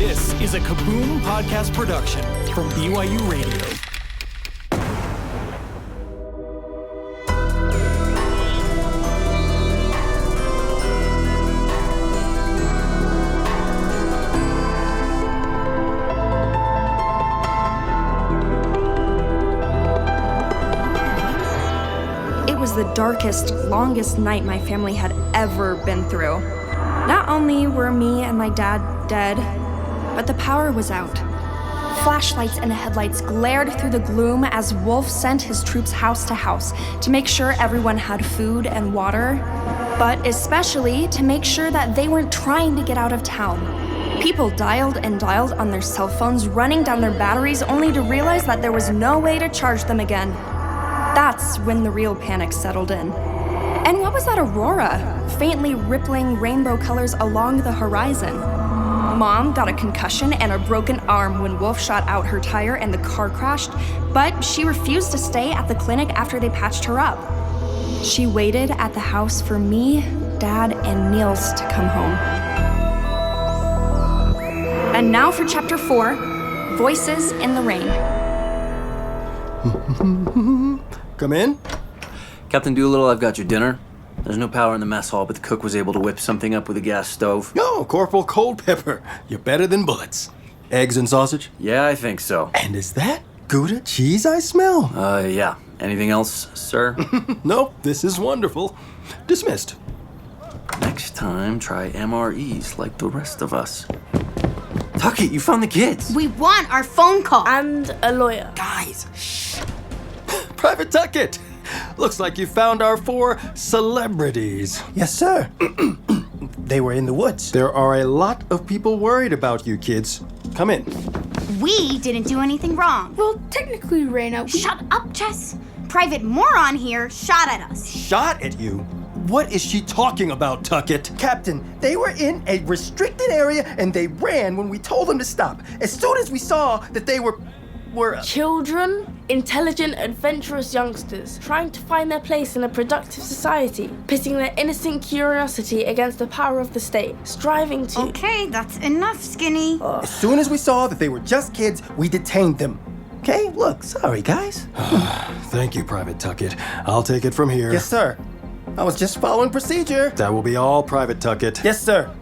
This is a Kaboom podcast production from BYU Radio. It was the darkest, longest night my family had ever been through. Not only were me and my dad dead, but the power was out. Flashlights and headlights glared through the gloom as Wolf sent his troops house to house to make sure everyone had food and water, but especially to make sure that they weren't trying to get out of town. People dialed and dialed on their cell phones, running down their batteries only to realize that there was no way to charge them again. That's when the real panic settled in. And what was that aurora? Faintly rippling rainbow colors along the horizon. Mom got a concussion and a broken arm when Wolf shot out her tire and the car crashed, but she refused to stay at the clinic after they patched her up. She waited at the house for me, Dad, and Niels to come home. And now for Chapter 4, Voices in the Rain. Come in. Captain Dolittle, I've got your dinner. There's no power in the mess hall, but the cook was able to whip something up with a gas stove. Oh, Corporal Cold-Pepper. You're better than bullets. Eggs and sausage? Yeah, I think so. And is that Gouda cheese I smell? Yeah. Anything else, sir? Nope, this is wonderful. Dismissed. Next time, try MREs like the rest of us. Tucky, you found the kids. We want our phone call. And a lawyer. Guys, shh. Private Tuckett. Looks like you found our 4 celebrities. Yes, sir. They were in the woods. There are a lot of people worried about you kids. Come in. We didn't do anything wrong. Well, technically, Reina, Shut up, Jess. Private Moron here shot at us. Shot at you? What is she talking about, Tuckett? Captain, they were in a restricted area and they ran when we told them to stop. As soon as we saw that they were children, intelligent, adventurous youngsters trying to find their place in a productive society, pitting their innocent curiosity against the power of the state, striving to... Okay, that's enough, Skinny. As soon as we saw that they were just kids, we detained them. Okay, look, sorry, guys. Thank you, Private Tuckett. I'll take it from here. Yes, sir. I was just following procedure. That will be all, Private Tuckett. Yes, sir.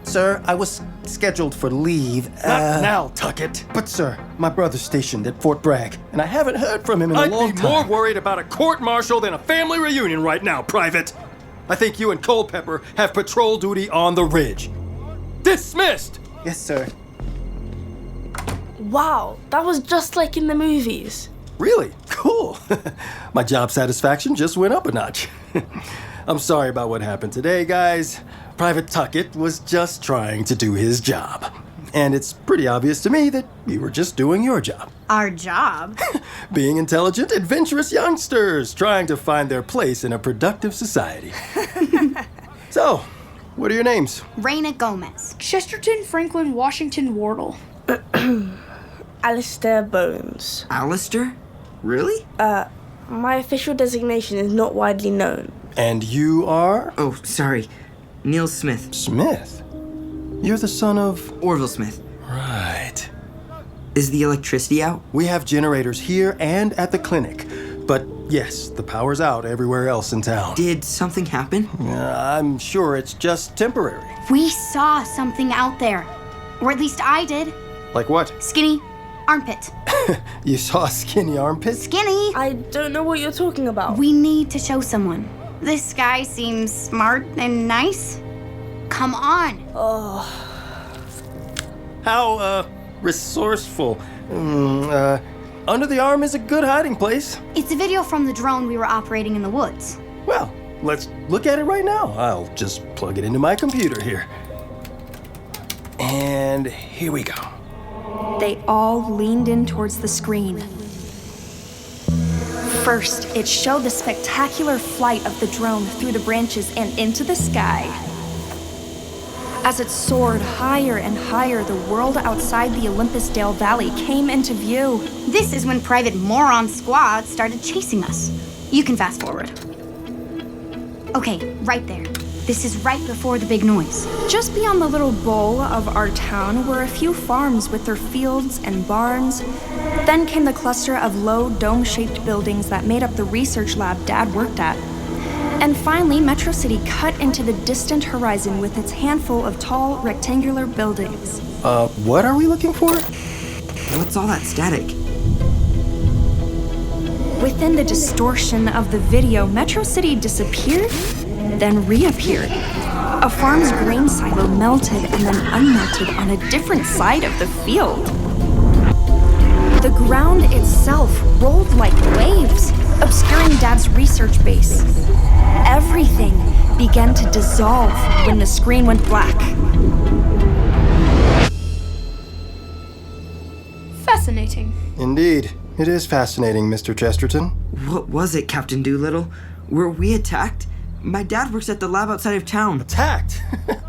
Sir, I was scheduled for leave. Not now, Tuckett. But, sir, my brother's stationed at Fort Bragg, and I haven't heard from him in a long time. I'd be more worried about a court-martial than a family reunion right now, Private. I think you and Cold-Pepper have patrol duty on the ridge. Dismissed! Yes, sir. Wow, that was just like in the movies. Really? Cool. My job satisfaction just went up a notch. I'm sorry about what happened today, guys. Private Tuckett was just trying to do his job. And it's pretty obvious to me that you were just doing your job. Our job? Being intelligent, adventurous youngsters trying to find their place in a productive society. So, what are your names? Reina Gomez. Chesterton, Franklin, Washington, Wardle. Alastair Bones. Alastair? Really? My official designation is not widely known. And you are? Oh, sorry. Niels Smith. Smith? You're the son of... Orville Smith. Right. Is the electricity out? We have generators here and at the clinic. But yes, the power's out everywhere else in town. Did something happen? I'm sure it's just temporary. We saw something out there. Or at least I did. Like what? Skinny. Armpit. You saw a skinny armpit? Skinny. I don't know what you're talking about. We need to show someone. This guy seems smart and nice. Come on. How, resourceful. Under the arm is a good hiding place. It's a video from the drone we were operating in the woods. Well, let's look at it right now. I'll just plug it into my computer here. And here we go. They all leaned in towards the screen. First, it showed the spectacular flight of the drone through the branches and into the sky. As it soared higher and higher, the world outside the Olympus Dale Valley came into view. This is when Private Moron Squad started chasing us. You can fast forward. Okay, right there. This is right before the big noise. Just beyond the little bowl of our town were a few farms with their fields and barns. Then came the cluster of low, dome-shaped buildings that made up the research lab Dad worked at. And finally, Metro City cut into the distant horizon with its handful of tall, rectangular buildings. What are we looking for? What's all that static? Within the distortion of the video, Metro City disappeared, then reappeared. A farm's grain silo melted and then unmelted on a different side of the field. The ground itself rolled like waves, obscuring Dad's research base. Everything began to dissolve when the screen went black. Fascinating. Indeed. It is fascinating, Mr. Chesterton. What was it, Captain Dolittle? Were we attacked? My dad works at the lab outside of town. Attacked?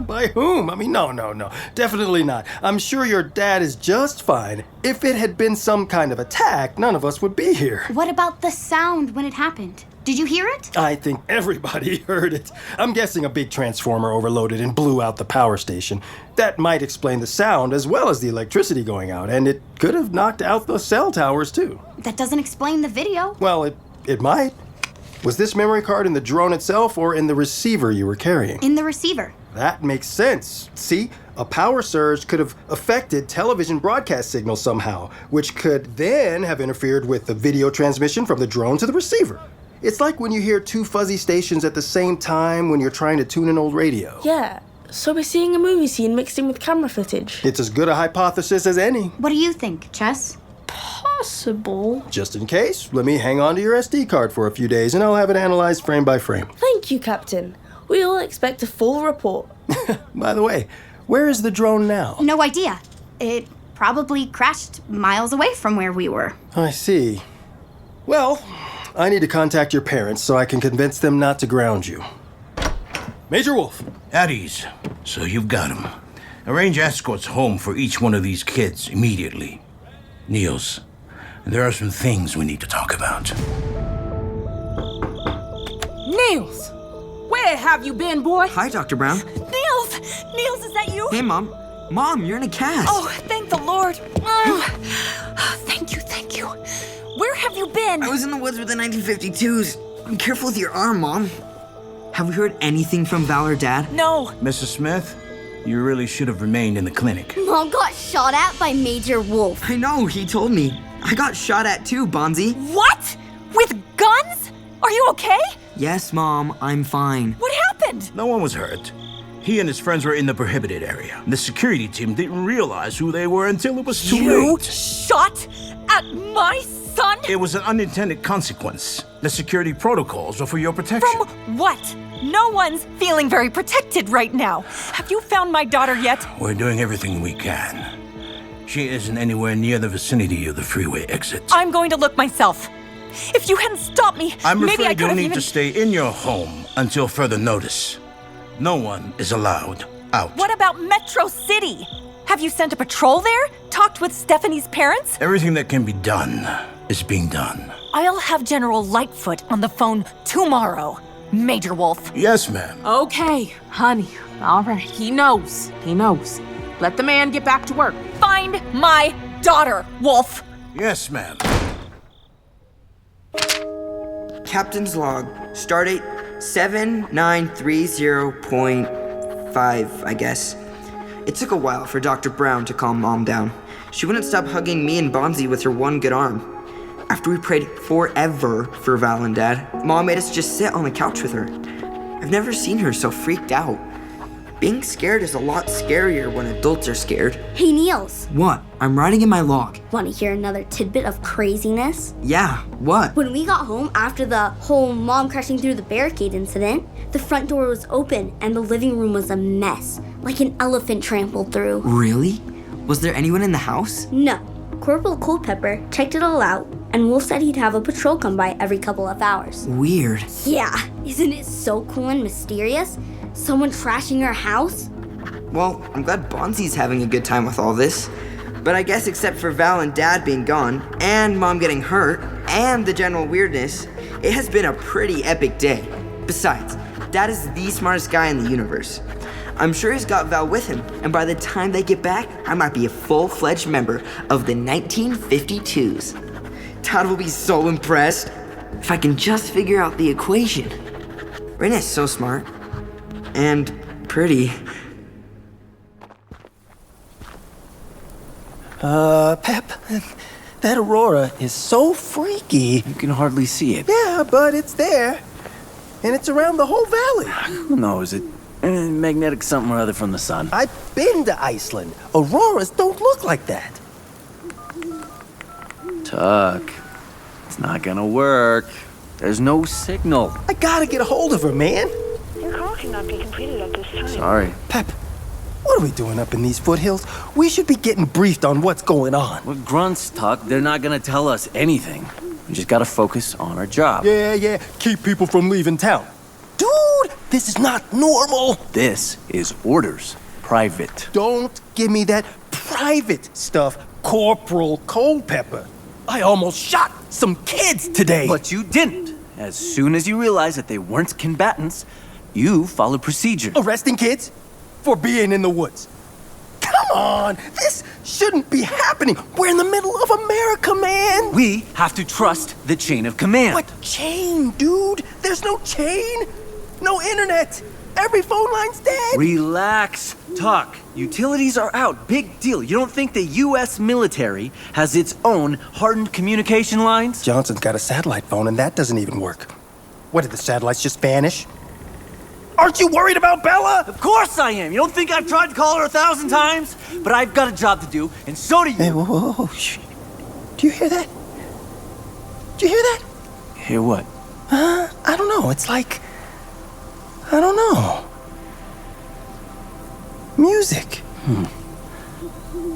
By whom? I mean, no. Definitely not. I'm sure your dad is just fine. If it had been some kind of attack, none of us would be here. What about the sound when it happened? Did you hear it? I think everybody heard it. I'm guessing a big transformer overloaded and blew out the power station. That might explain the sound as well as the electricity going out, and it could have knocked out the cell towers too. That doesn't explain the video. Well, it might. Was this memory card in the drone itself or in the receiver you were carrying? In the receiver. That makes sense. See, a power surge could have affected television broadcast signals somehow, which could then have interfered with the video transmission from the drone to the receiver. It's like when you hear two fuzzy stations at the same time when you're trying to tune an old radio. Yeah, so we're seeing a movie scene mixed in with camera footage. It's as good a hypothesis as any. What do you think, Chess? Possible. Just in case, let me hang on to your SD card for a few days and I'll have it analyzed frame by frame. Thank you, Captain. We all expect a full report. By the way, where is the drone now? No idea. It probably crashed miles away from where we were. I see. Well, I need to contact your parents so I can convince them not to ground you. Major Wolf. At ease. So you've got him. Arrange escorts home for each one of these kids immediately. Niels, there are some things we need to talk about. Niels! Where have you been, boy? Hi, Dr. Brown. Niels! Niels, is that you? Hey, Mom. Mom, you're in a cast. Oh, thank the Lord. Thank you. Where have you been? I was in the woods with the 1952s. Be careful with your arm, Mom. Have we heard anything from Val or Dad? No. Mrs. Smith, you really should have remained in the clinic. Mom got shot at by Major Wolf. I know, he told me. I got shot at too, Bonzy. What? With guns? Are you okay? Yes, Mom, I'm fine. What happened? No one was hurt. He and his friends were in the prohibited area. The security team didn't realize who they were until it was too You late. shot at my son? It was an unintended consequence. The security protocols are for your protection. From what? No one's feeling very protected right now. Have you found my daughter yet? We're doing everything we can. She isn't anywhere near the vicinity of the freeway exit. I'm going to look myself. If you hadn't stopped me, I'm maybe I afraid could you'll have need even... to stay in your home until further notice. No one is allowed out. What about Metro City? Have you sent a patrol there? Talked with Stephanie's parents? Everything that can be done is being done. I'll have General Lightfoot on the phone tomorrow. Major Wolf. Yes, ma'am. Okay, honey. All right, he knows. Let the man get back to work. Find my daughter, Wolf. Yes, ma'am. Captain's log. Stardate 7930.5, I guess. It took a while for Dr. Brown to calm Mom down. She wouldn't stop hugging me and Bonzy with her one good arm. After we prayed forever for Val and Dad, Mom made us just sit on the couch with her. I've never seen her so freaked out. Being scared is a lot scarier when adults are scared. Hey, Niels. What? I'm writing in my log. Want to hear another tidbit of craziness? Yeah, what? When we got home after the whole Mom crashing through the barricade incident, the front door was open and the living room was a mess, like an elephant trampled through. Really? Was there anyone in the house? No. Corporal Culpepper checked it all out, and Wolf said he'd have a patrol come by every couple of hours. Weird. Yeah, isn't it so cool and mysterious? Someone trashing our house? Well, I'm glad Bonzy's having a good time with all this. But I guess except for Val and Dad being gone, and Mom getting hurt, and the general weirdness, it has been a pretty epic day. Besides, Dad is the smartest guy in the universe. I'm sure he's got Val with him, and by the time they get back, I might be a full-fledged member of the 1952s. Dad will be so impressed if I can just figure out the equation. Reina is so smart. And pretty. Pep, that aurora is so freaky. You can hardly see it. Yeah, but it's there. And it's around the whole valley. Who knows? It magnetic something or other from the sun. I've been to Iceland. Auroras don't look like that. Tuck, it's not gonna work. There's no signal. I gotta get a hold of her, man. Your call cannot be completed at this time. Sorry. Pep, what are we doing up in these foothills? We should be getting briefed on what's going on. We're grunts, Tuck. They're not gonna tell us anything. We just gotta focus on our job. Yeah. Keep people from leaving town. Dude, this is not normal. This is orders. Private. Don't give me that private stuff, Corporal Culpepper. I almost shot some kids today. But you didn't. As soon as you realized that they weren't combatants, you followed procedure. Arresting kids? For being in the woods. Come on, this shouldn't be happening. We're in the middle of America, man. We have to trust the chain of command. What chain, dude? There's no chain. No internet. Every phone line's dead. Relax, Tuck. Utilities are out. Big deal. You don't think the U.S. military has its own hardened communication lines? Johnson's got a satellite phone, and that doesn't even work. What, did the satellites just vanish? Aren't you worried about Bella? Of course I am. You don't think I've tried to call her 1,000 times? But I've got a job to do, and so do you. Hey, whoa. Shh. Do you hear that? Do you hear that? Hear what? I don't know. It's like... I don't know. Music.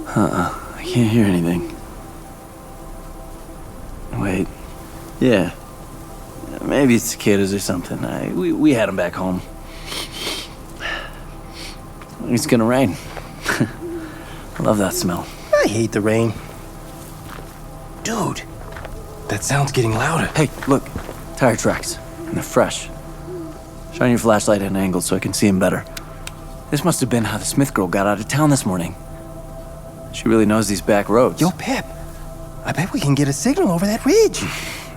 I can't hear anything. Wait. Yeah. Maybe it's cicadas or something. We had them back home. It's gonna rain. I love that smell. I hate the rain. Dude, that sound's getting louder. Hey, look. Tire tracks. And they're fresh. Shine your flashlight at an angle so I can see him better. This must have been how the Smith girl got out of town this morning. She really knows these back roads. Yo, Pep, I bet we can get a signal over that ridge.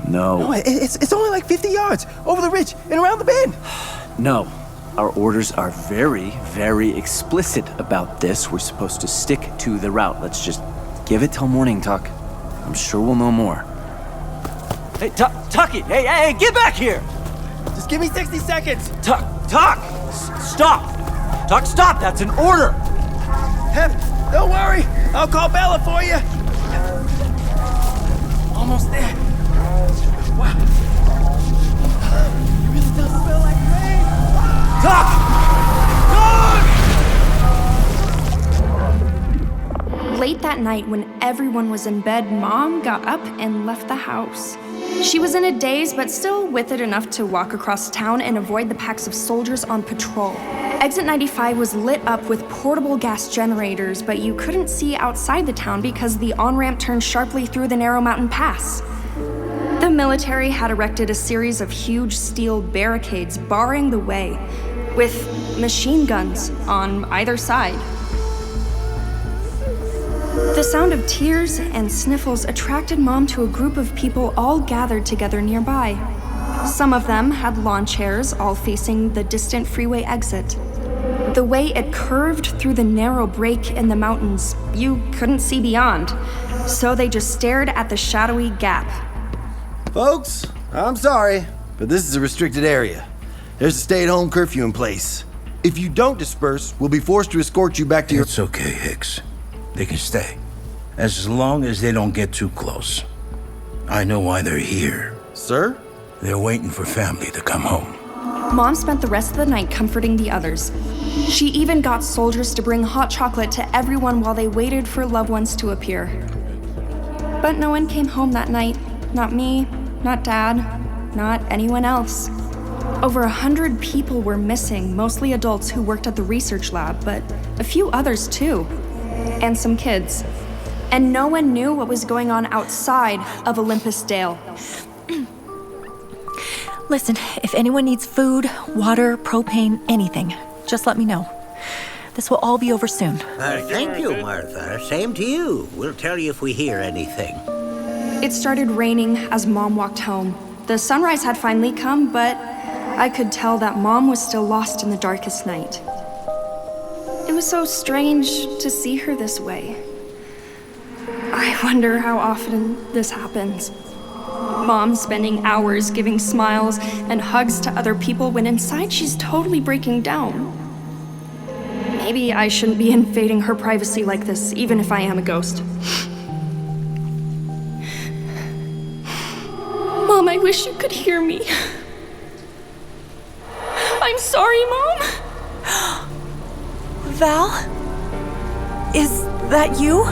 No. It's only like 50 yards over the ridge and around the bend. No. Our orders are very, very explicit about this. We're supposed to stick to the route. Let's just give it till morning, Tuck. I'm sure we'll know more. Hey, Tucky! Hey, get back here! Just give me 60 seconds. Tuck! Stop! Tuck, stop! That's an order! Pep, don't worry. I'll call Bella for you. Almost there. Wow. It really does smell like rain. Tuck! Late that night, when everyone was in bed, Mom got up and left the house. She was in a daze, but still with it enough to walk across town and avoid the packs of soldiers on patrol. Exit 95 was lit up with portable gas generators, but you couldn't see outside the town because the on-ramp turned sharply through the narrow mountain pass. The military had erected a series of huge steel barricades barring the way, with machine guns on either side. The sound of tears and sniffles attracted Mom to a group of people all gathered together nearby. Some of them had lawn chairs, all facing the distant freeway exit. The way it curved through the narrow break in the mountains, you couldn't see beyond, so they just stared at the shadowy gap. Folks, I'm sorry, but this is a restricted area. There's a stay-at-home curfew in place. If you don't disperse, we'll be forced to escort you back to your... It's okay, Hicks. They can stay. As long as they don't get too close. I know why they're here. Sir? They're waiting for family to come home. Mom spent the rest of the night comforting the others. She even got soldiers to bring hot chocolate to everyone while they waited for loved ones to appear. But no one came home that night. Not me, not Dad, not anyone else. Over 100 people were missing, mostly adults who worked at the research lab, but a few others too. And some kids. And no one knew what was going on outside of Olympus Dale. Listen, if anyone needs food, water, propane, anything, just let me know. This will all be over soon. Thank you, Martha. Same to you. We'll tell you if we hear anything. It started raining as Mom walked home. The sunrise had finally come, but I could tell that Mom was still lost in the darkest night. It was so strange to see her this way. I wonder how often this happens. Mom spending hours giving smiles and hugs to other people when inside she's totally breaking down. Maybe I shouldn't be invading her privacy like this, even if I am a ghost. Mom, I wish you could hear me. I'm sorry, Mom. Val? Is that you?